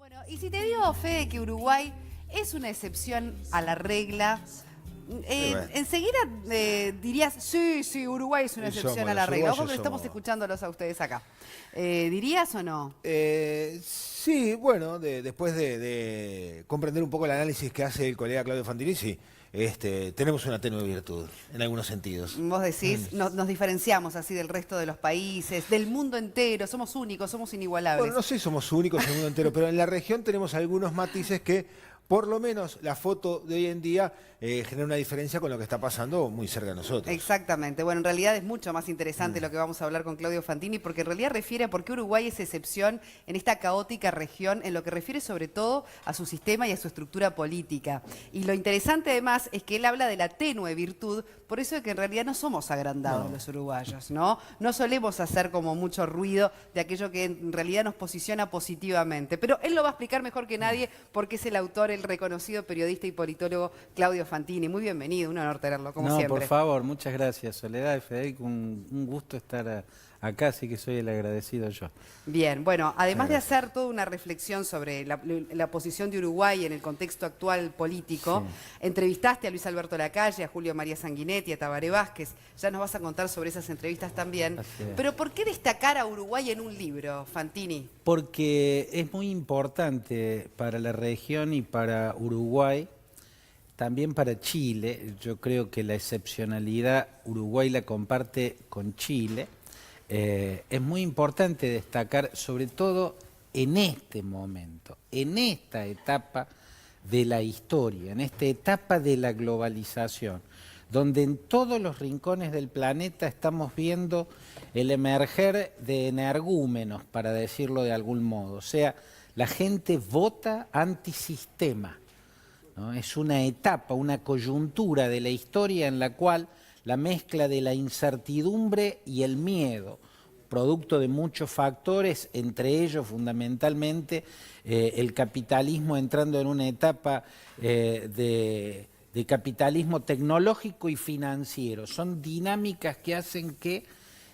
Bueno, y si te digo, Fede, que Uruguay es una excepción a la regla, enseguida dirías, sí, Uruguay es una excepción a la regla. Ojo que estamos escuchándolos a ustedes acá. ¿Dirías o no? Sí, bueno, después de comprender un poco el análisis que hace el colega Claudio Fantini, sí, tenemos una tenue virtud, en algunos sentidos. Vos decís, nos diferenciamos así del resto de los países, del mundo entero, somos únicos, somos inigualables. Bueno, no sé si somos únicos en el mundo entero, pero en la región tenemos algunos matices que, por lo menos, la foto de hoy en día genera una diferencia con lo que está pasando muy cerca de nosotros. Exactamente. Bueno, en realidad es mucho más interesante lo que vamos a hablar con Claudio Fantini, porque en realidad refiere a por qué Uruguay es excepción en esta caótica región, en lo que refiere sobre todo a su sistema y a su estructura política. Y lo interesante además es que él habla de la tenue virtud, por eso de que en realidad no somos agrandados los uruguayos, ¿no? No solemos hacer como mucho ruido de aquello que en realidad nos posiciona positivamente. Pero él lo va a explicar mejor que nadie porque es el autor, el reconocido periodista y politólogo Claudio Fantini. Muy bienvenido, un honor tenerlo, como siempre. Por favor, muchas gracias, Soledad y Federico, un gusto estar acá, así que soy el agradecido yo. Bien, bueno, además de hacer toda una reflexión sobre la posición de Uruguay en el contexto actual político, entrevistaste a Luis Alberto Lacalle, a Julio María Sanguinetti, a Tabaré Vázquez. Ya nos vas a contar sobre esas entrevistas también. Pero ¿por qué destacar a Uruguay en un libro, Fantini? Porque es muy importante para la región y para Uruguay, también para Chile. Yo creo que la excepcionalidad Uruguay la comparte con Chile. Es muy importante destacar, sobre todo en este momento, en esta etapa de la historia, en esta etapa de la globalización, donde en todos los rincones del planeta estamos viendo el emerger de energúmenos, para decirlo de algún modo. O sea, la gente vota antisistema, ¿no? Es una etapa, una coyuntura de la historia en la cual la mezcla de la incertidumbre y el miedo, producto de muchos factores, entre ellos fundamentalmente el capitalismo entrando en una etapa de capitalismo tecnológico y financiero. Son dinámicas que hacen que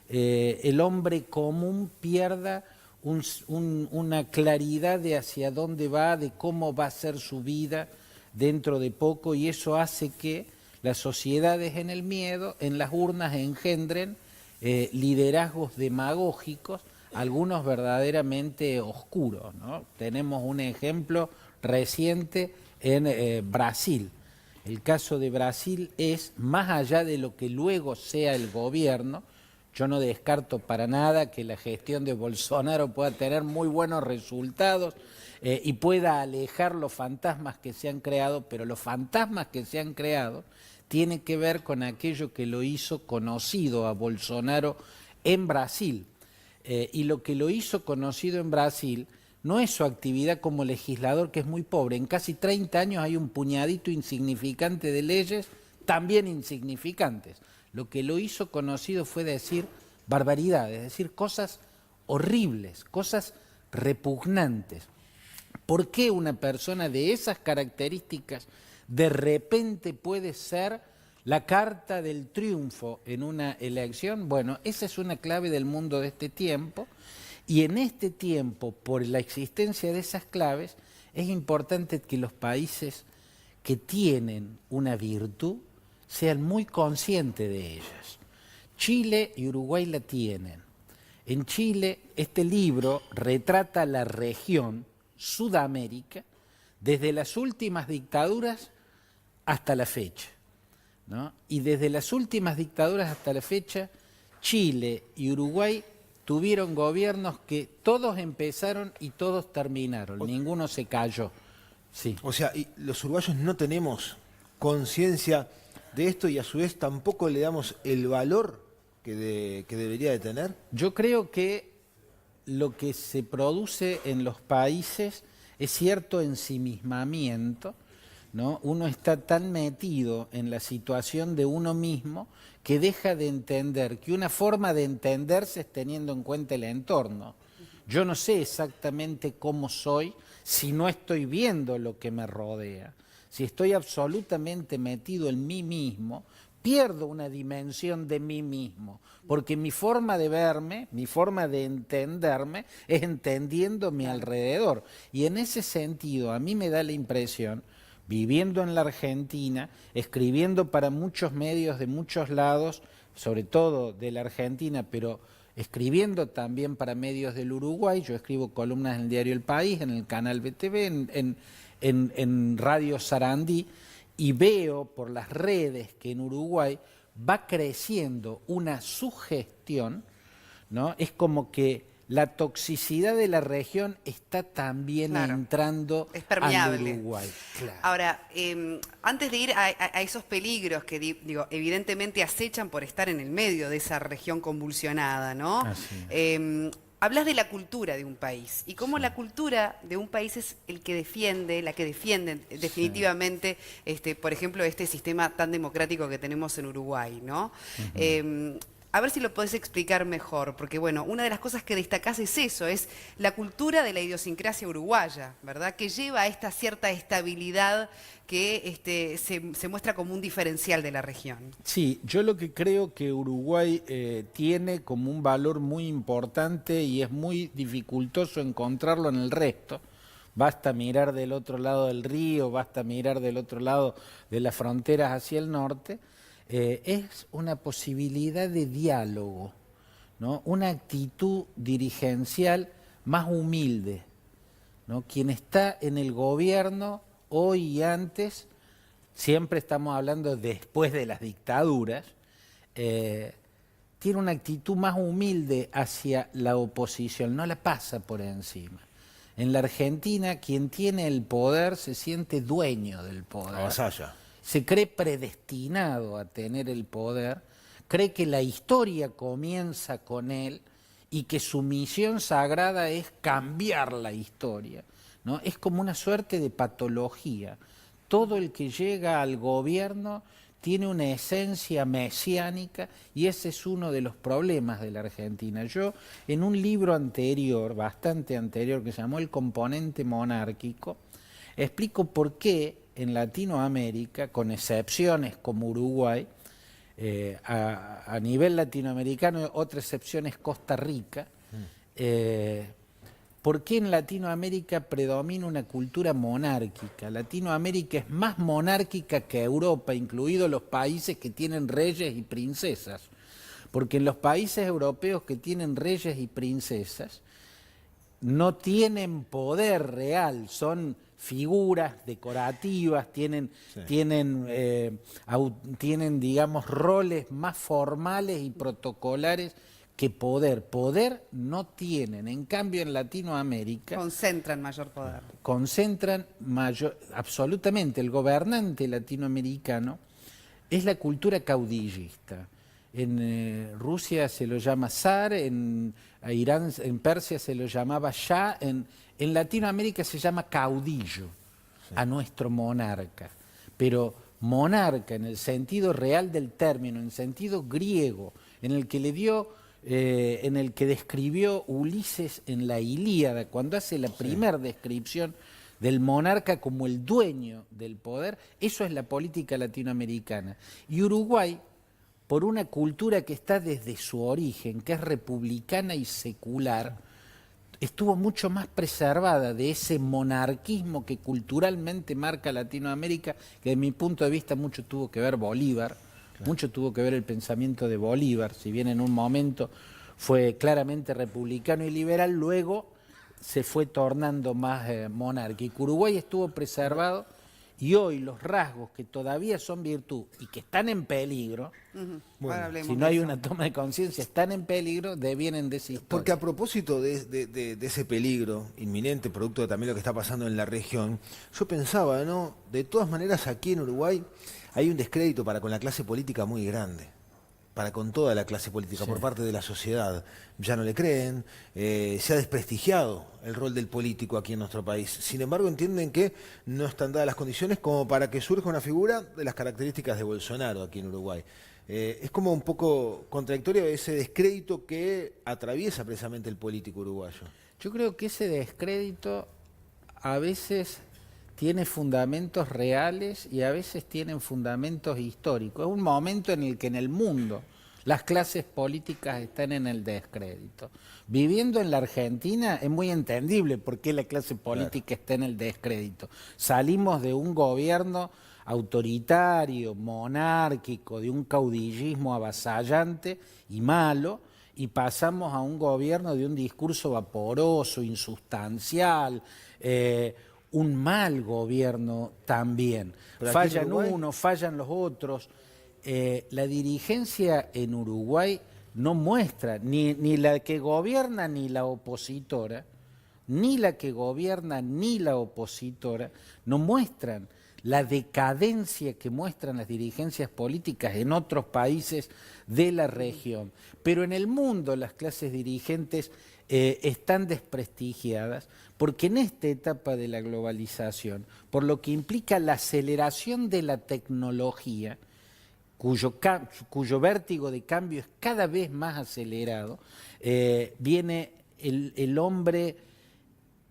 el hombre común pierda una claridad de hacia dónde va, de cómo va a ser su vida dentro de poco, y eso hace que las sociedades en el miedo, en las urnas, engendren liderazgos demagógicos, algunos verdaderamente oscuros, ¿no? Tenemos un ejemplo reciente en Brasil. El caso de Brasil es, más allá de lo que luego sea el gobierno, yo no descarto para nada que la gestión de Bolsonaro pueda tener muy buenos resultados y pueda alejar los fantasmas que se han creado, pero los fantasmas que se han creado tienen que ver con aquello que lo hizo conocido a Bolsonaro en Brasil. Y lo que lo hizo conocido en Brasil no es su actividad como legislador, que es muy pobre. En casi 30 años hay un puñadito insignificante de leyes, también insignificantes. Lo que lo hizo conocido fue decir barbaridades, decir cosas horribles, cosas repugnantes. ¿Por qué una persona de esas características de repente puede ser la carta del triunfo en una elección? Bueno, esa es una clave del mundo de este tiempo, y en este tiempo, por la existencia de esas claves, es importante que los países que tienen una virtud sean muy conscientes de ellas. Chile y Uruguay la tienen. En Chile, este libro retrata la región, Sudamérica, desde las últimas dictaduras hasta la fecha, ¿no? Y desde las últimas dictaduras hasta la fecha, Chile y Uruguay tuvieron gobiernos que todos empezaron y todos terminaron, ninguno se cayó. Sí. O sea, y los uruguayos no tenemos conciencia de esto, y a su vez tampoco le damos el valor que debería de tener. Yo creo que lo que se produce en los países es cierto ensimismamiento, ¿no? Uno está tan metido en la situación de uno mismo que deja de entender que una forma de entenderse es teniendo en cuenta el entorno. Yo no sé exactamente cómo soy si no estoy viendo lo que me rodea. Si estoy absolutamente metido en mí mismo, pierdo una dimensión de mí mismo, porque mi forma de verme, mi forma de entenderme, es entendiendo mi alrededor. Y en ese sentido, a mí me da la impresión, viviendo en la Argentina, escribiendo para muchos medios de muchos lados, sobre todo de la Argentina, pero escribiendo también para medios del Uruguay. Yo escribo columnas en el diario El País, en el canal BTV, en Radio Sarandí, y veo por las redes que en Uruguay va creciendo una sugestión, ¿no? Es como que la toxicidad de la región está también entrando es permeable. al Uruguay. Claro. Ahora, antes de ir a esos peligros que digo, evidentemente acechan por estar en el medio de esa región convulsionada, ¿no? Hablas de la cultura de un país y cómo la cultura de un país es la que defiende definitivamente, por ejemplo, este sistema tan democrático que tenemos en Uruguay, ¿no? A ver si lo podés explicar mejor, porque bueno, una de las cosas que destacás es eso, es la cultura de la idiosincrasia uruguaya, ¿verdad? Que lleva a esta cierta estabilidad que se muestra como un diferencial de la región. Sí, yo lo que creo que Uruguay tiene como un valor muy importante y es muy dificultoso encontrarlo en el resto. Basta mirar del otro lado del río, basta mirar del otro lado de las fronteras hacia el norte. Es una posibilidad de diálogo, ¿no? Una actitud dirigencial más humilde, ¿no? Quien está en el gobierno hoy y antes, siempre estamos hablando después de las dictaduras, tiene una actitud más humilde hacia la oposición, no la pasa por encima. En la Argentina, quien tiene el poder se siente dueño del poder. Avasalla. Se cree predestinado a tener el poder, cree que la historia comienza con él y que su misión sagrada es cambiar la historia, ¿no? Es como una suerte de patología. Todo el que llega al gobierno tiene una esencia mesiánica y ese es uno de los problemas de la Argentina. Yo, en un libro anterior, bastante anterior, que se llamó El componente monárquico, explico por qué en Latinoamérica, con excepciones como Uruguay, a nivel latinoamericano, otra excepción es Costa Rica, ¿por qué en Latinoamérica predomina una cultura monárquica? Latinoamérica es más monárquica que Europa, incluidos los países que tienen reyes y princesas, porque en los países europeos que tienen reyes y princesas no tienen poder real, son figuras decorativas, tienen, digamos, roles más formales y protocolares que poder. Poder no tienen. En cambio, en Latinoamérica Concentran mayor poder. Concentran absolutamente. El gobernante latinoamericano es la cultura caudillista. En Rusia se lo llama zar, en Irán, en Persia se lo llamaba shah, en Latinoamérica se llama caudillo, a nuestro monarca. Pero monarca en el sentido real del término, en el sentido griego, en el que le dio, en el que describió Ulises en la Ilíada, cuando hace la primera descripción del monarca como el dueño del poder, eso es la política latinoamericana. Y Uruguay, por una cultura que está desde su origen, que es republicana y secular, estuvo mucho más preservada de ese monarquismo que culturalmente marca Latinoamérica, que de mi punto de vista mucho tuvo que ver Bolívar, mucho tuvo que ver el pensamiento de Bolívar, si bien en un momento fue claramente republicano y liberal, luego se fue tornando más monárquico. Uruguay estuvo preservado y hoy los rasgos que todavía son virtud y que están en peligro, si no hay una toma de conciencia, están en peligro, devienen de esa historia. Porque a propósito de ese peligro inminente, producto de también lo que está pasando en la región, yo pensaba, ¿no? De todas maneras, aquí en Uruguay hay un descrédito para con la clase política muy grande, para con toda la clase política, por parte de la sociedad. Ya no le creen, se ha desprestigiado el rol del político aquí en nuestro país. Sin embargo, entienden que no están dadas las condiciones como para que surja una figura de las características de Bolsonaro aquí en Uruguay. Es como un poco contradictorio ese descrédito que atraviesa precisamente el político uruguayo. Yo creo que ese descrédito a veces tiene fundamentos reales y a veces tienen fundamentos históricos. Es un momento en el que en el mundo las clases políticas están en el descrédito. Viviendo en la Argentina es muy entendible por qué la clase política está en el descrédito. Salimos de un gobierno autoritario, monárquico, de un caudillismo avasallante y malo, y pasamos a un gobierno de un discurso vaporoso, insustancial, un mal gobierno también. Fallan unos, fallan los otros. La dirigencia en Uruguay no muestra, ni la que gobierna ni la opositora, ni la que gobierna ni la opositora, no muestran la decadencia que muestran las dirigencias políticas en otros países de la región. Pero en el mundo las clases dirigentes están desprestigiadas porque en esta etapa de la globalización, por lo que implica la aceleración de la tecnología, cuyo vértigo de cambio es cada vez más acelerado, viene el hombre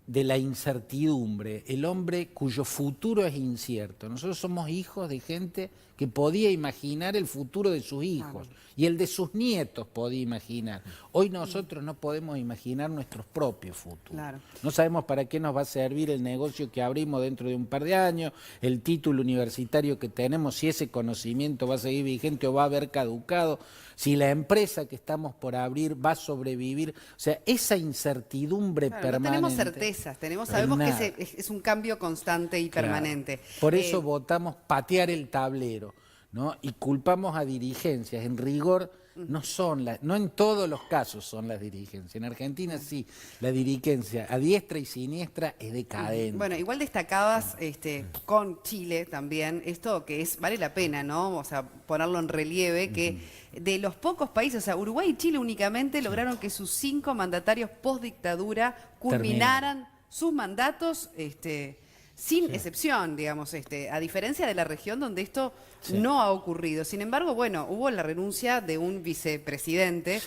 de la incertidumbre, el hombre cuyo futuro es incierto. Nosotros somos hijos de gente que podía imaginar el futuro de sus hijos y el de sus nietos podía imaginar. Hoy nosotros no podemos imaginar nuestros propios futuros. Claro. No sabemos para qué nos va a servir el negocio que abrimos dentro de un par de años, el título universitario que tenemos, si ese conocimiento va a seguir vigente o va a haber caducado, si la empresa que estamos por abrir va a sobrevivir. O sea, esa incertidumbre permanente. No tenemos certezas, sabemos que es un cambio constante y permanente. Por eso votamos patear el tablero, ¿no? Y culpamos a dirigencias. En rigor, no en todos los casos son las dirigencias. En Argentina sí, la dirigencia a diestra y siniestra es decadente. Bueno, igual destacabas con Chile también esto que vale la pena, ¿no? O sea, ponerlo en relieve, que de los pocos países, o sea, Uruguay y Chile únicamente lograron que sus 5 mandatarios post-dictadura culminaran sus mandatos sin excepción, digamos, a diferencia de la región donde esto no ha ocurrido. Sin embargo, bueno, hubo la renuncia de un vicepresidente,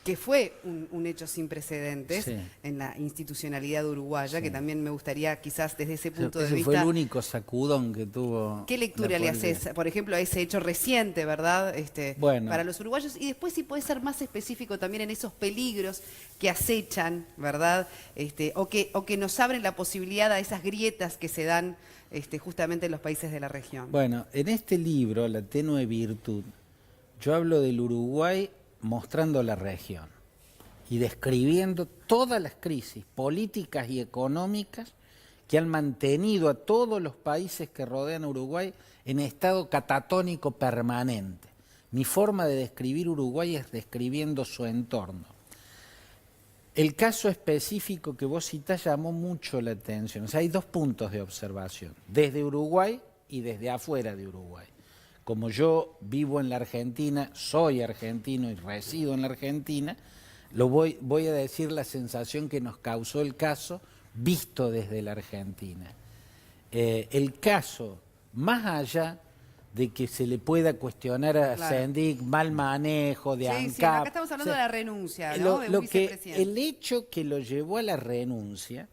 que fue un hecho sin precedentes en la institucionalidad uruguaya, que también me gustaría quizás desde ese punto de vista... Ese fue el único sacudón que tuvo... ¿Qué lectura le haces, por ejemplo, a ese hecho reciente, verdad, bueno, para los uruguayos? Y después si puede ser más específico también en esos peligros que acechan, ¿verdad? O que nos abren la posibilidad a esas grietas que se dan justamente en los países de la región. Bueno, en este libro, La tenue virtud, yo hablo del Uruguay mostrando la región y describiendo todas las crisis políticas y económicas que han mantenido a todos los países que rodean a Uruguay en estado catatónico permanente. Mi forma de describir Uruguay es describiendo su entorno. El caso específico que vos citás llamó mucho la atención. O sea, hay 2 puntos de observación, desde Uruguay y desde afuera de Uruguay. Como yo vivo en la Argentina, soy argentino y resido en la Argentina, voy a decir la sensación que nos causó el caso visto desde la Argentina. El caso, más allá de que se le pueda cuestionar a Sendik mal manejo de ANCAP. Sí, acá estamos hablando de la renuncia, ¿no? De un vicepresidente. El hecho que lo llevó a la renuncia,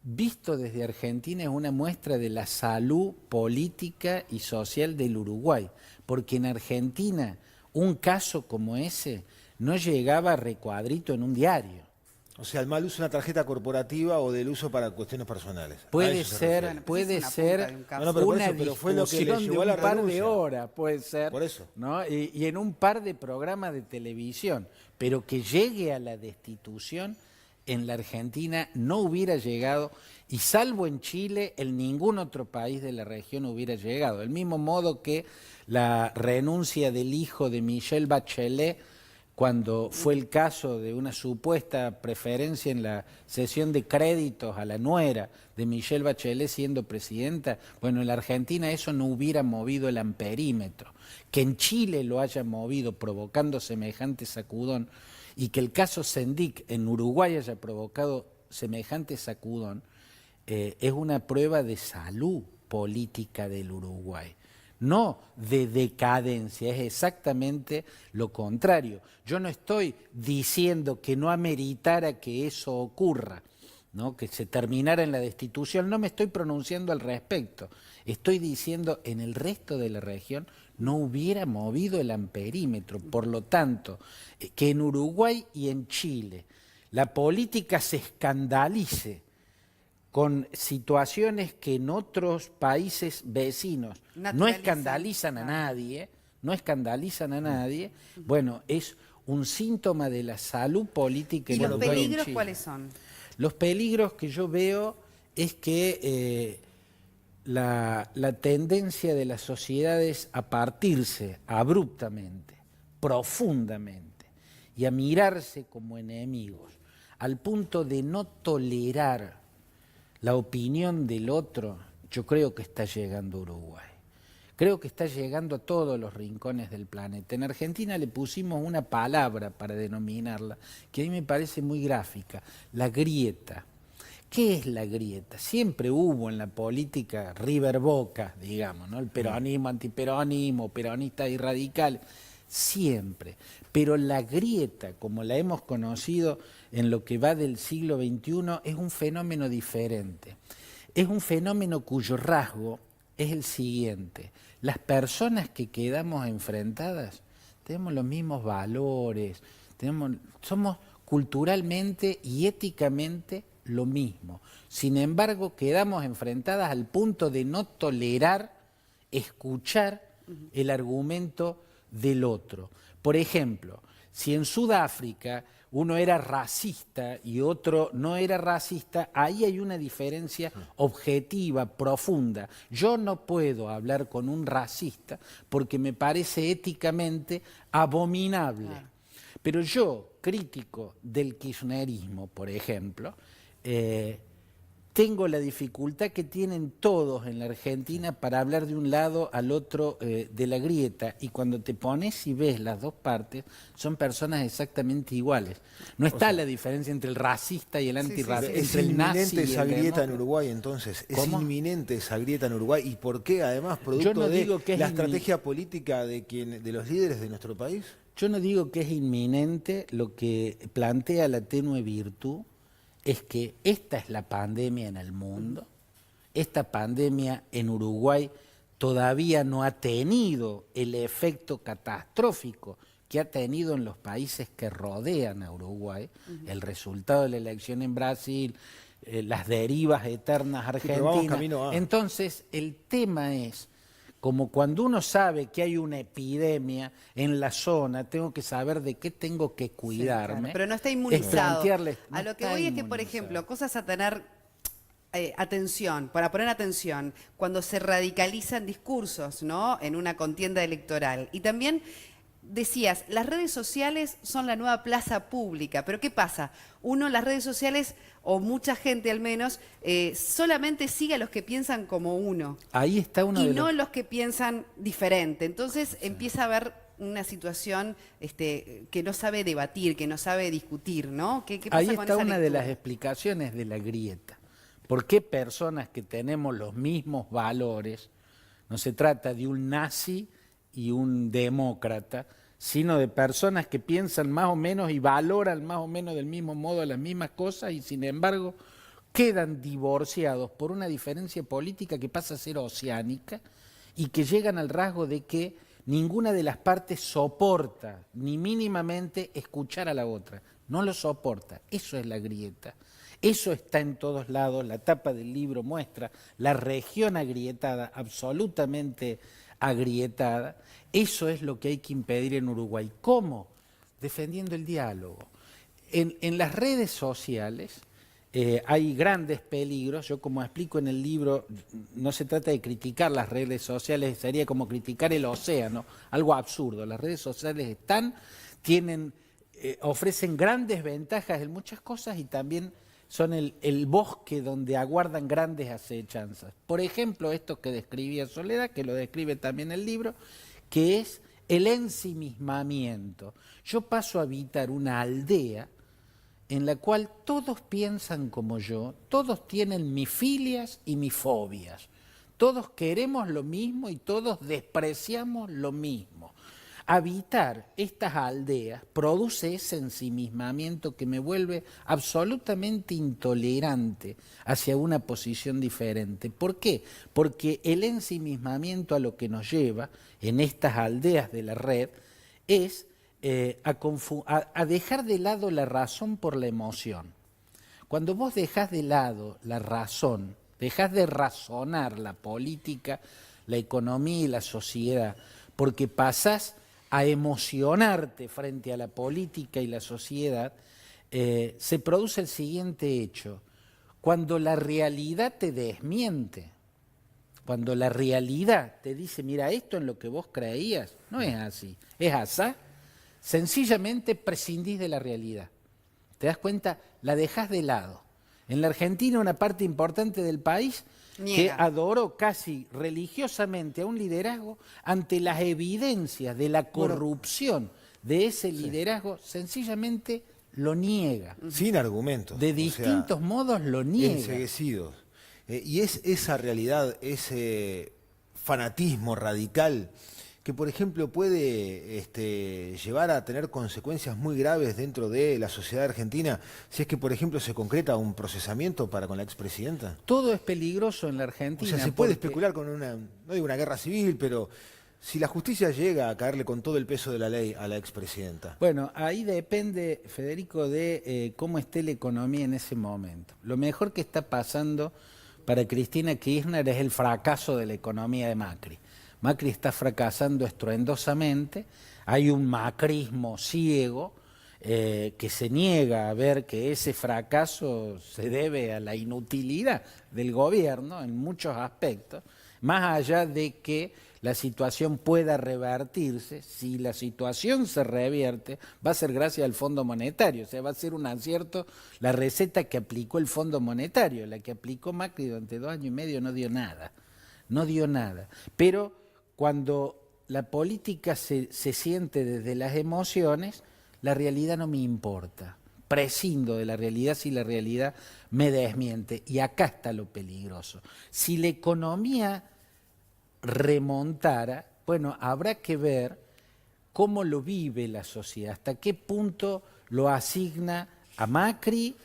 visto desde Argentina, es una muestra de la salud política y social del Uruguay, porque en Argentina un caso como ese no llegaba a recuadrito en un diario. O sea, el mal uso de una tarjeta corporativa o del uso para cuestiones personales. Puede ser, puede ser una discusión de un par de horas, puede ser, por eso, ¿no? Y en un par de programas de televisión, pero que llegue a la destitución en la Argentina no hubiera llegado, y salvo en Chile, en ningún otro país de la región hubiera llegado. Del mismo modo que la renuncia del hijo de Michelle Bachelet, cuando fue el caso de una supuesta preferencia en la cesión de créditos a la nuera de Michelle Bachelet siendo presidenta, bueno, en la Argentina eso no hubiera movido el amperímetro. Que en Chile lo haya movido provocando semejante sacudón y que el caso Sendik en Uruguay haya provocado semejante sacudón, es una prueba de salud política del Uruguay. No de decadencia, es exactamente lo contrario. Yo no estoy diciendo que no ameritara que eso ocurra, ¿no? Que se terminara en la destitución. No me estoy pronunciando al respecto. Estoy diciendo en el resto de la región no hubiera movido el amperímetro. Por lo tanto, que en Uruguay y en Chile la política se escandalice con situaciones que en otros países vecinos no escandalizan a nadie, bueno, es un síntoma de la salud política en ¿Y los Uruguay y en peligros Chile. cuáles son? Los peligros que yo veo es que la tendencia de las sociedades a partirse abruptamente, profundamente, y a mirarse como enemigos, al punto de no tolerar la opinión del otro, yo creo que está llegando a Uruguay. Creo que está llegando a todos los rincones del planeta. En Argentina le pusimos una palabra para denominarla, que a mí me parece muy gráfica, la grieta. ¿Qué es la grieta? Siempre hubo en la política River-Boca, digamos, ¿no? El peronismo, antiperonismo, peronistas y radicales, siempre. Pero la grieta, como la hemos conocido en lo que va del siglo XXI, es un fenómeno diferente. Es un fenómeno cuyo rasgo es el siguiente: las personas que quedamos enfrentadas tenemos los mismos valores, somos culturalmente y éticamente lo mismo. Sin embargo, quedamos enfrentadas al punto de no tolerar escuchar el argumento del otro. Por ejemplo, si en Sudáfrica uno era racista y otro no era racista, ahí hay una diferencia objetiva, profunda. Yo no puedo hablar con un racista porque me parece éticamente abominable. Pero yo, crítico del kirchnerismo, por ejemplo, tengo la dificultad que tienen todos en la Argentina para hablar de un lado al otro de la grieta, y cuando te pones y ves las dos partes, son personas exactamente iguales. No está la diferencia entre el racista y el antirracista, Es entre el nazi inminente y esa el grieta en demócrata. Uruguay, entonces. Es ¿Cómo? inminente esa grieta en Uruguay. ¿Y por qué? Además, producto no de digo que es la estrategia política de los líderes de nuestro país. Yo no digo que es inminente, lo que plantea la tenue virtud es que esta es la pandemia en el mundo, esta pandemia en Uruguay todavía no ha tenido el efecto catastrófico que ha tenido en los países que rodean a Uruguay, el resultado de la elección en Brasil, las derivas eternas pero vamos argentinas. camino a... Entonces, el tema es, como cuando uno sabe que hay una epidemia en la zona, tengo que saber de qué tengo que cuidarme. Claro, pero no está Es inmunizado. plantearles, A no lo que está voy es que, por inmunizado. ejemplo, cosas a tener atención, para poner atención, cuando se radicalizan discursos, ¿no? En una contienda electoral. Y también decías, las redes sociales son la nueva plaza pública, pero ¿qué pasa? Uno en las redes sociales, o mucha gente al menos, solamente sigue a los que piensan como uno. Ahí está uno Y de no los... los que piensan diferente. Entonces empieza a haber una situación que no sabe debatir, que no sabe discutir, ¿no? ¿Qué pasa Ahí con está esa una de lectura? las explicaciones de la grieta. ¿Por qué personas que tenemos los mismos valores, no se trata de un nazi y un demócrata, sino de personas que piensan más o menos y valoran más o menos del mismo modo las mismas cosas, y sin embargo quedan divorciados por una diferencia política que pasa a ser oceánica y que llegan al rasgo de que ninguna de las partes soporta ni mínimamente escuchar a la otra? No lo soporta. Eso es la grieta. Eso está en todos lados. La tapa del libro muestra la región agrietada, absolutamente agrietada. Eso es lo que hay que impedir en Uruguay. ¿Cómo? Defendiendo el diálogo. En las redes sociales hay grandes peligros. Yo, como explico en el libro, no se trata de criticar las redes sociales, sería como criticar el océano, algo absurdo. Las redes sociales ofrecen grandes ventajas en muchas cosas, y también son el bosque donde aguardan grandes acechanzas. Por ejemplo, esto que describía Soledad, que lo describe también el libro, que es el ensimismamiento. Yo paso a habitar una aldea en la cual todos piensan como yo, todos tienen mis filias y mis fobias, todos queremos lo mismo y todos despreciamos lo mismo. habitar estas aldeas produce ese ensimismamiento que me vuelve absolutamente intolerante hacia una posición diferente. ¿Por qué? Porque el ensimismamiento a lo que nos lleva en estas aldeas de la red es a dejar de lado la razón por la emoción. Cuando vos dejás de lado la razón, dejás de razonar la política, la economía y la sociedad, porque pasás a emocionarte frente a la política y la sociedad, se produce el siguiente hecho. Cuando la realidad te desmiente, cuando la realidad te dice, mira, esto en lo que vos creías no es así, es asá, sencillamente prescindís de la realidad. ¿Te das cuenta? La dejás de lado. En la Argentina una parte importante del país que adoró casi religiosamente a un liderazgo ante las evidencias de la corrupción de ese liderazgo, sencillamente lo niega. Sin argumentos. De distintos modos lo niega. Enceguecidos. Y es esa realidad, ese fanatismo radical que, por ejemplo, puede llevar a tener consecuencias muy graves dentro de la sociedad argentina, si es que, por ejemplo, se concreta un procesamiento para con la expresidenta. Todo es peligroso en la Argentina. O sea, se puede especular con una, no digo una guerra civil, pero si la justicia llega a caerle con todo el peso de la ley a la expresidenta. Bueno, ahí depende, Federico, de cómo esté la economía en ese momento. Lo mejor que está pasando para Cristina Kirchner es el fracaso de la economía de Macri. Macri está fracasando estruendosamente, hay un macrismo ciego que se niega a ver que ese fracaso se debe a la inutilidad del gobierno en muchos aspectos, más allá de que la situación pueda revertirse. Si la situación se revierte, va a ser gracias al Fondo Monetario, o sea, va a ser un acierto la receta que aplicó el Fondo Monetario. La que aplicó Macri durante 2 años y medio no dio nada, pero cuando la política se siente desde las emociones, la realidad no me importa. Prescindo de la realidad si la realidad me desmiente. Y acá está lo peligroso. Si la economía remontara, bueno, habrá que ver cómo lo vive la sociedad, hasta qué punto lo asigna a Macri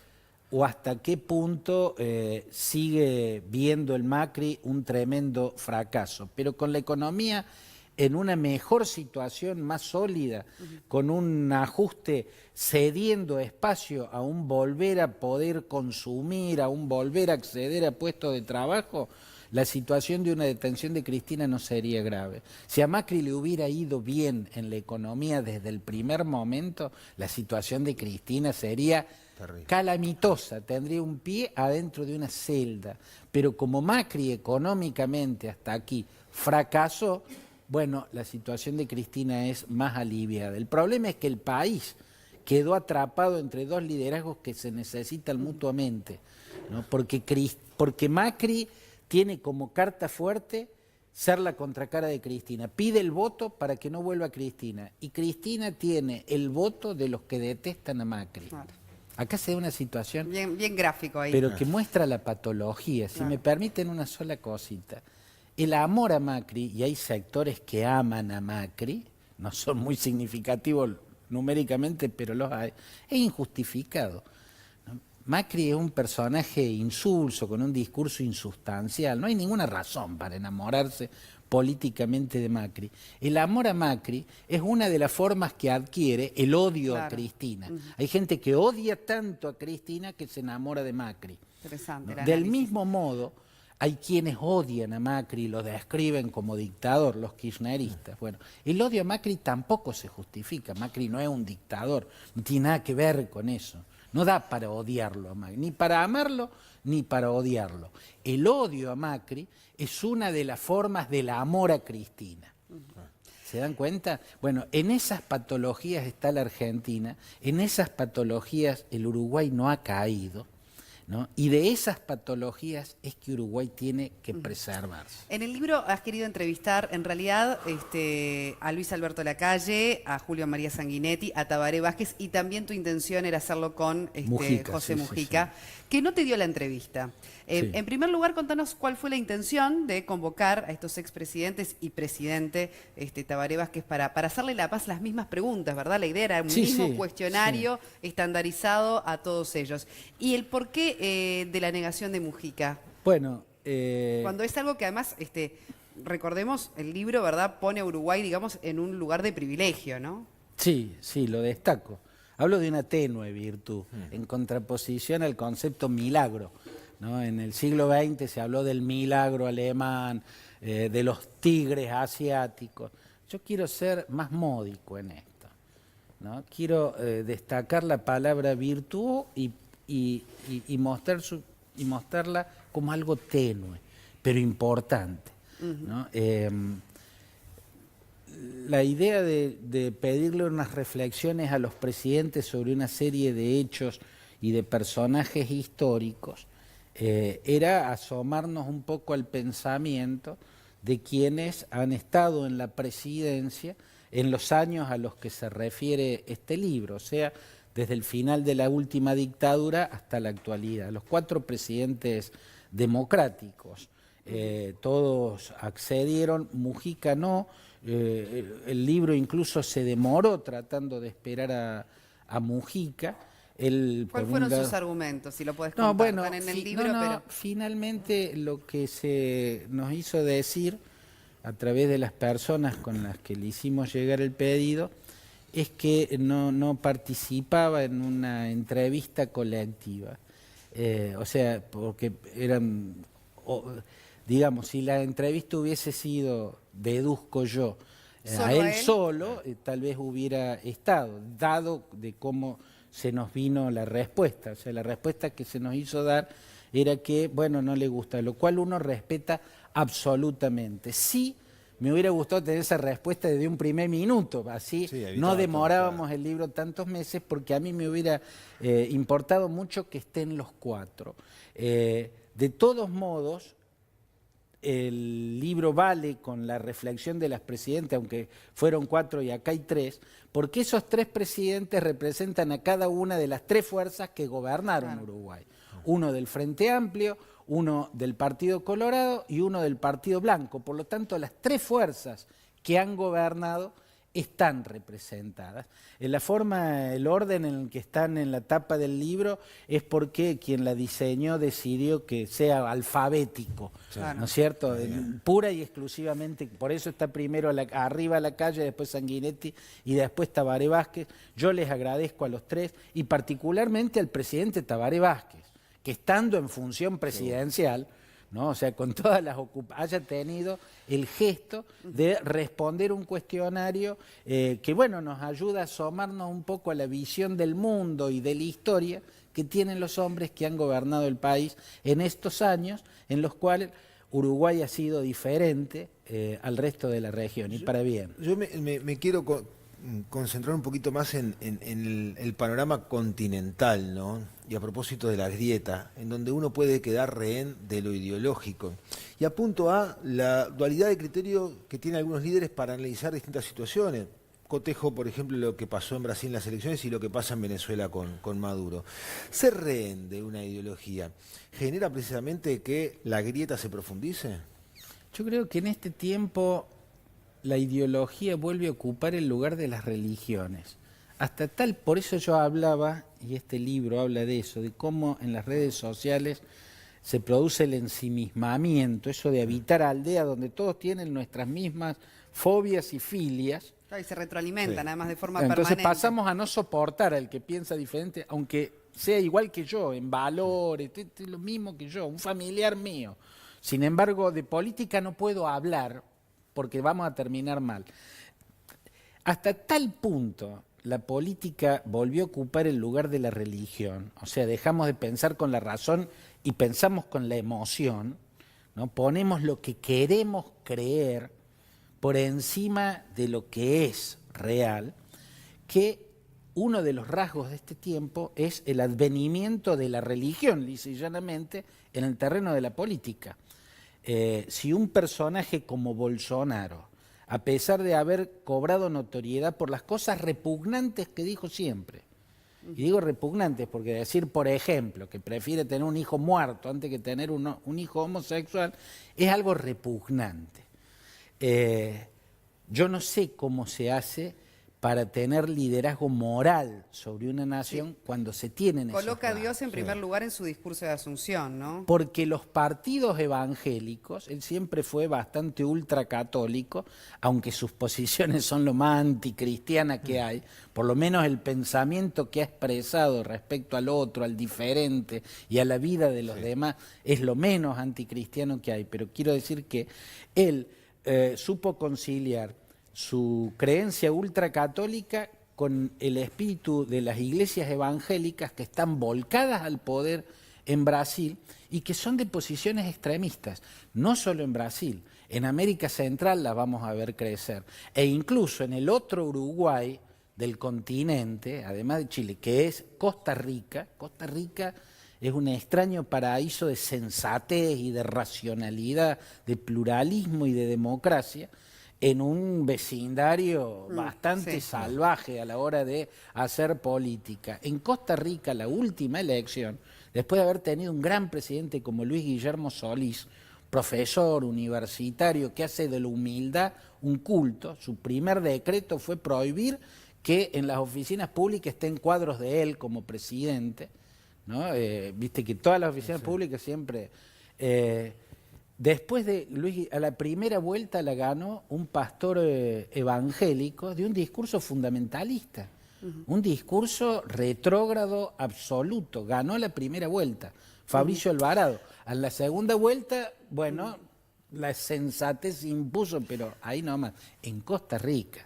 o hasta qué punto sigue viendo el Macri un tremendo fracaso. Pero con la economía en una mejor situación, más sólida, con un ajuste cediendo espacio a un volver a poder consumir, a un volver a acceder a puestos de trabajo, la situación de una detención de Cristina no sería grave. Si a Macri le hubiera ido bien en la economía desde el primer momento, la situación de Cristina sería calamitosa, tendría un pie adentro de una celda. Pero como Macri económicamente hasta aquí fracasó, bueno, la situación de Cristina es más aliviada. El problema es que el país quedó atrapado entre dos liderazgos que se necesitan mutuamente, ¿no? Porque Macri tiene como carta fuerte ser la contracara de Cristina. Pide el voto para que no vuelva Cristina. Y Cristina tiene el voto de los que detestan a Macri. Claro. Acá se da una situación bien gráfico ahí. Pero que muestra la patología. Si me permiten una sola cosita. El amor a Macri, y hay sectores que aman a Macri, no son muy significativos numéricamente, pero los hay, es injustificado. Macri es un personaje insulso, con un discurso insustancial. No hay ninguna razón para enamorarse políticamente de Macri. El amor a Macri es una de las formas que adquiere el odio a Cristina. Hay gente que odia tanto a Cristina que se enamora de Macri. Interesante. Del mismo modo, hay quienes odian a Macri y lo describen como dictador, los kirchneristas. Bueno, el odio a Macri tampoco se justifica. Macri no es un dictador, no tiene nada que ver con eso. No da para odiarlo a Macri, ni para amarlo, ni para odiarlo. El odio a Macri es una de las formas del amor a Cristina. ¿Se dan cuenta? Bueno, en esas patologías está la Argentina, en esas patologías el Uruguay no ha caído, ¿no? Y de esas patologías es que Uruguay tiene que preservarse. En el libro has querido entrevistar, en realidad, a Luis Alberto Lacalle, a Julio María Sanguinetti, a Tabaré Vázquez, y también tu intención era hacerlo con Mujica, José sí, Mujica, que no te dio la entrevista. Sí. En primer lugar, contanos cuál fue la intención de convocar a estos expresidentes y presidente Tabaré Vázquez para hacerle las mismas preguntas, ¿verdad? La idea era un mismo cuestionario estandarizado a todos ellos. Y el porqué de la negación de Mujica. Bueno, Cuando es algo que además, recordemos, el libro, ¿verdad?, pone a Uruguay, digamos, en un lugar de privilegio, ¿no? sí, sí, lo destaco. Hablo de una tenue virtud, en contraposición al concepto milagro, ¿no? En el siglo XX se habló del milagro alemán, de los tigres asiáticos. Yo quiero ser más módico en esto, ¿no? Quiero destacar la palabra virtud y mostrarla como algo tenue, pero importante, ¿no? La idea de pedirle unas reflexiones a los presidentes sobre una serie de hechos y de personajes históricos era asomarnos un poco al pensamiento de quienes han estado en la presidencia en los años a los que se refiere este libro, o sea, desde el final de la última dictadura hasta la actualidad. Los 4 presidentes democráticos, todos accedieron, Mujica no, el libro incluso se demoró tratando de esperar a Mujica. ¿Cuáles fueron sus argumentos? Si lo podés contar. No, bueno, Están en el libro, pero... finalmente lo que se nos hizo decir a través de las personas con las que le hicimos llegar el pedido es que no participaba en una entrevista colectiva. O sea, porque eran, digamos, si la entrevista hubiese sido, deduzco yo, a él solo, tal vez hubiera estado, dado de cómo se nos vino la respuesta. O sea, la respuesta que se nos hizo dar era que, bueno, no le gusta, lo cual uno respeta absolutamente. Sí, me hubiera gustado tener esa respuesta desde un primer minuto, así no demorábamos el libro tantos meses, porque a mí me hubiera importado mucho que estén los 4. De todos modos, el libro vale con la reflexión de las presidentes, aunque fueron 4 y acá hay 3, porque esos 3 presidentes representan a cada una de las 3 fuerzas que gobernaron Uruguay. Uno del Frente Amplio, uno del Partido Colorado y uno del Partido Blanco. Por lo tanto, las 3 fuerzas que han gobernado están representadas. En la forma, el orden en el que están en la tapa del libro es porque quien la diseñó decidió que sea alfabético, ¿no es cierto? Pura y exclusivamente, por eso está primero arriba Lacalle, después Sanguinetti y después Tabaré Vázquez. Yo les agradezco a los 3 y particularmente al presidente Tabaré Vázquez, que estando en función presidencial, ¿no? O sea, con todas las haya tenido el gesto de responder un cuestionario que, bueno, nos ayuda a asomarnos un poco a la visión del mundo y de la historia que tienen los hombres que han gobernado el país en estos años, en los cuales Uruguay ha sido diferente al resto de la región, y para bien. Yo me quiero concentrar un poquito más en el panorama continental, ¿no? Y a propósito de la grieta, en donde uno puede quedar rehén de lo ideológico. Y apunto a la dualidad de criterio que tienen algunos líderes para analizar distintas situaciones. Cotejo, por ejemplo, lo que pasó en Brasil en las elecciones y lo que pasa en Venezuela con Maduro. Ser rehén de una ideología genera precisamente que la grieta se profundice. Yo creo que en este tiempo la ideología vuelve a ocupar el lugar de las religiones. Hasta tal, por eso yo hablaba, y este libro habla de eso, de cómo en las redes sociales se produce el ensimismamiento, eso de habitar aldeas donde todos tienen nuestras mismas fobias y filias. Y se retroalimentan, además, de forma Entonces permanente. pasamos a no soportar al que piensa diferente, aunque sea igual que yo, en valores, lo mismo que yo, un familiar mío. Sin embargo, de política no puedo hablar porque vamos a terminar mal. Hasta tal punto la política volvió a ocupar el lugar de la religión, o sea, dejamos de pensar con la razón y pensamos con la emoción, ¿no? Ponemos lo que queremos creer por encima de lo que es real, que uno de los rasgos de este tiempo es el advenimiento de la religión, lisa y llanamente, en el terreno de la política. Si un personaje como Bolsonaro, a pesar de haber cobrado notoriedad por las cosas repugnantes que dijo siempre, y digo repugnantes porque decir, por ejemplo, que prefiere tener un hijo muerto antes que tener un hijo homosexual, es algo repugnante. Yo no sé cómo se hace para tener liderazgo moral sobre una nación cuando se tienen esos Coloca a Dios rasgos. en primer lugar en su discurso de Asunción, ¿no? Porque los partidos evangélicos, él siempre fue bastante ultracatólico, aunque sus posiciones son lo más anticristiana que hay, por lo menos el pensamiento que ha expresado respecto al otro, al diferente y a la vida de los demás, es lo menos anticristiano que hay. Pero quiero decir que él supo conciliar su creencia ultracatólica con el espíritu de las iglesias evangélicas que están volcadas al poder en Brasil y que son de posiciones extremistas, no solo en Brasil, en América Central las vamos a ver crecer, e incluso en el otro Uruguay del continente, además de Chile, que es Costa Rica. Costa Rica es un extraño paraíso de sensatez y de racionalidad, de pluralismo y de democracia, en un vecindario bastante salvaje a la hora de hacer política. En Costa Rica, la última elección, después de haber tenido un gran presidente como Luis Guillermo Solís, profesor universitario que hace de la humildad un culto, su primer decreto fue prohibir que en las oficinas públicas estén cuadros de él como presidente, ¿no? Viste que todas las oficinas públicas siempre... Después de Luis, a la primera vuelta la ganó un pastor evangélico de un discurso fundamentalista, un discurso retrógrado absoluto. Ganó la primera vuelta, Fabricio Alvarado. A la segunda vuelta, bueno, la sensatez se impuso, pero ahí nomás, en Costa Rica.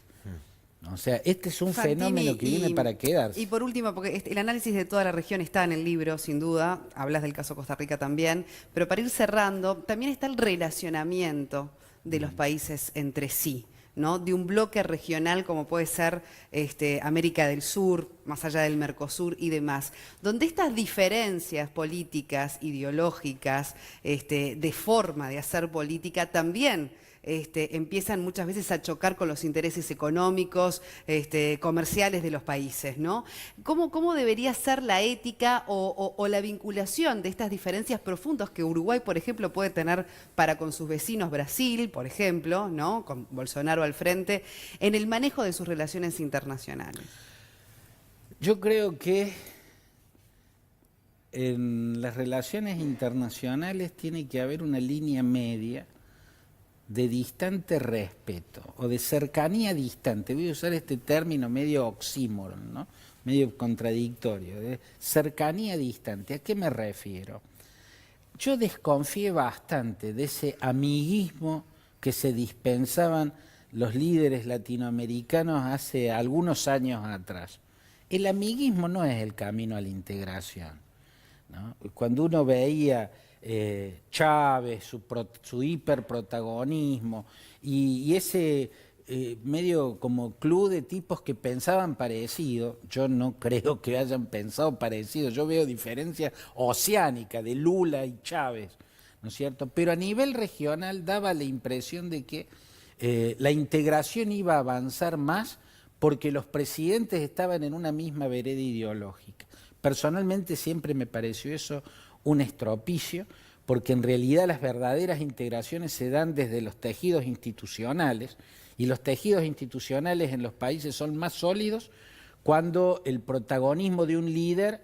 O sea, este es un Fantini, fenómeno que viene para quedarse. Y por último, porque el análisis de toda la región está en el libro, sin duda, hablas del caso Costa Rica también, pero para ir cerrando, también está el relacionamiento de los países entre sí, ¿no? De un bloque regional como puede ser América del Sur, más allá del Mercosur y demás, donde estas diferencias políticas, ideológicas, de forma de hacer política también empiezan muchas veces a chocar con los intereses económicos, comerciales de los países, ¿no? ¿Cómo debería ser la ética o la vinculación de estas diferencias profundas que Uruguay, por ejemplo, puede tener para con sus vecinos, Brasil, por ejemplo, ¿no? Con Bolsonaro al frente, en el manejo de sus relaciones internacionales? Yo creo que en las relaciones internacionales tiene que haber una línea media de distante respeto o de cercanía distante. Voy a usar este término medio oxímoron, ¿no? Medio contradictorio, de cercanía distante. ¿A qué me refiero? Yo desconfié bastante de ese amiguismo que se dispensaban los líderes latinoamericanos hace algunos años atrás. El amiguismo no es el camino a la integración, ¿no? Cuando uno veía Chávez, su hiperprotagonismo y ese medio como club de tipos que pensaban parecido, yo no creo que hayan pensado parecido, yo veo diferencia oceánica de Lula y Chávez, ¿no es cierto? Pero a nivel regional daba la impresión de que la integración iba a avanzar más porque los presidentes estaban en una misma vereda ideológica. Personalmente siempre me pareció eso un estropicio, porque en realidad las verdaderas integraciones se dan desde los tejidos institucionales, y los tejidos institucionales en los países son más sólidos cuando el protagonismo de un líder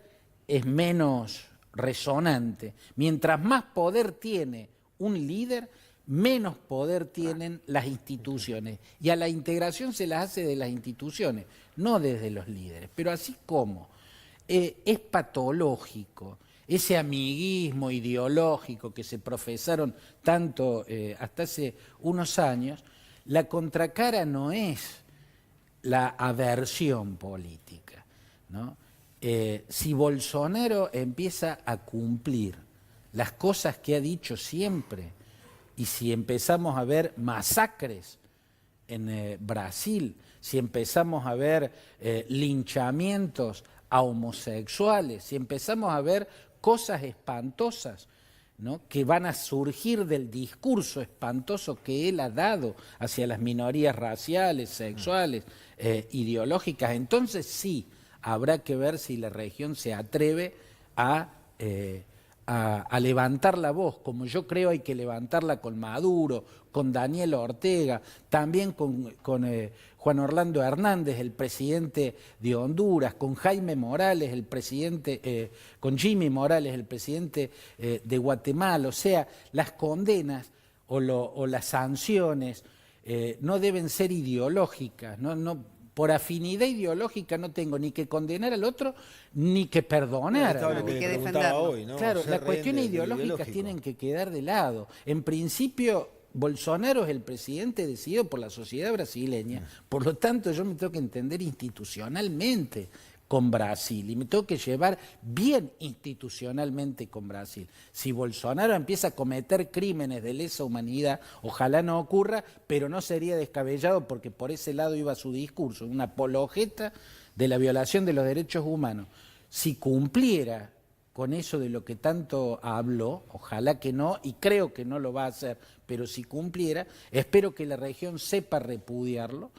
es menos resonante. Mientras más poder tiene un líder, menos poder tienen las instituciones. Y a la integración se las hace de las instituciones, no desde los líderes. Pero así como es patológico ese amiguismo ideológico que se profesaron tanto hasta hace unos años, la contracara no es la aversión política, ¿no? Si Bolsonaro empieza a cumplir las cosas que ha dicho siempre, y si empezamos a ver masacres en Brasil, si empezamos a ver linchamientos a homosexuales, si empezamos a ver cosas espantosas, ¿no?, que van a surgir del discurso espantoso que él ha dado hacia las minorías raciales, sexuales, ideológicas, entonces sí, habrá que ver si la región se atreve a levantar la voz, como yo creo hay que levantarla con Maduro, con Daniel Ortega, también con Juan Orlando Hernández, el presidente de Honduras, con Jaime Morales, el presidente, con Jimmy Morales, el presidente de Guatemala. O sea, las condenas o las sanciones no deben ser ideológicas, por afinidad ideológica no tengo ni que condenar al otro ni que perdonar. Estaba lo que Ni que le preguntaba defenderlo. hoy, ¿no? Claro, Ser las rehén cuestiones del ideológicas ideológico. tienen que quedar de lado. En principio, Bolsonaro es el presidente decidido por la sociedad brasileña, por lo tanto yo me tengo que entender institucionalmente con Brasil y me tengo que llevar bien institucionalmente con Brasil. Si Bolsonaro empieza a cometer crímenes de lesa humanidad, ojalá no ocurra, pero no sería descabellado porque por ese lado iba su discurso, una apologeta de la violación de los derechos humanos. Si cumpliera con eso de lo que tanto habló, ojalá que no, y creo que no lo va a hacer, pero si cumpliera, espero que la región sepa repudiarlo,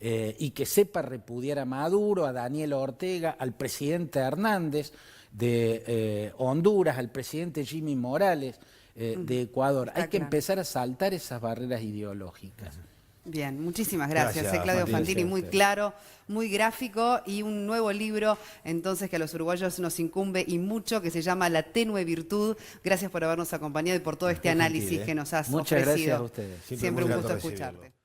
y que sepa repudiar a Maduro, a Daniel Ortega, al presidente Hernández de Honduras, al presidente Jimmy Morales de Ecuador. Está Hay que claro. empezar a saltar esas barreras ideológicas. Bien, muchísimas gracias, Gracias, Claudio Fantini. Fantini, muy Gracias. claro, muy gráfico y un nuevo libro entonces que a los uruguayos nos incumbe y mucho, que se llama La tenue virtud. Gracias por habernos acompañado y por todo este Muy análisis gentil, que nos has Muchas ofrecido. gracias a ustedes. Siempre un muy gusto grato recibirlo. escucharte.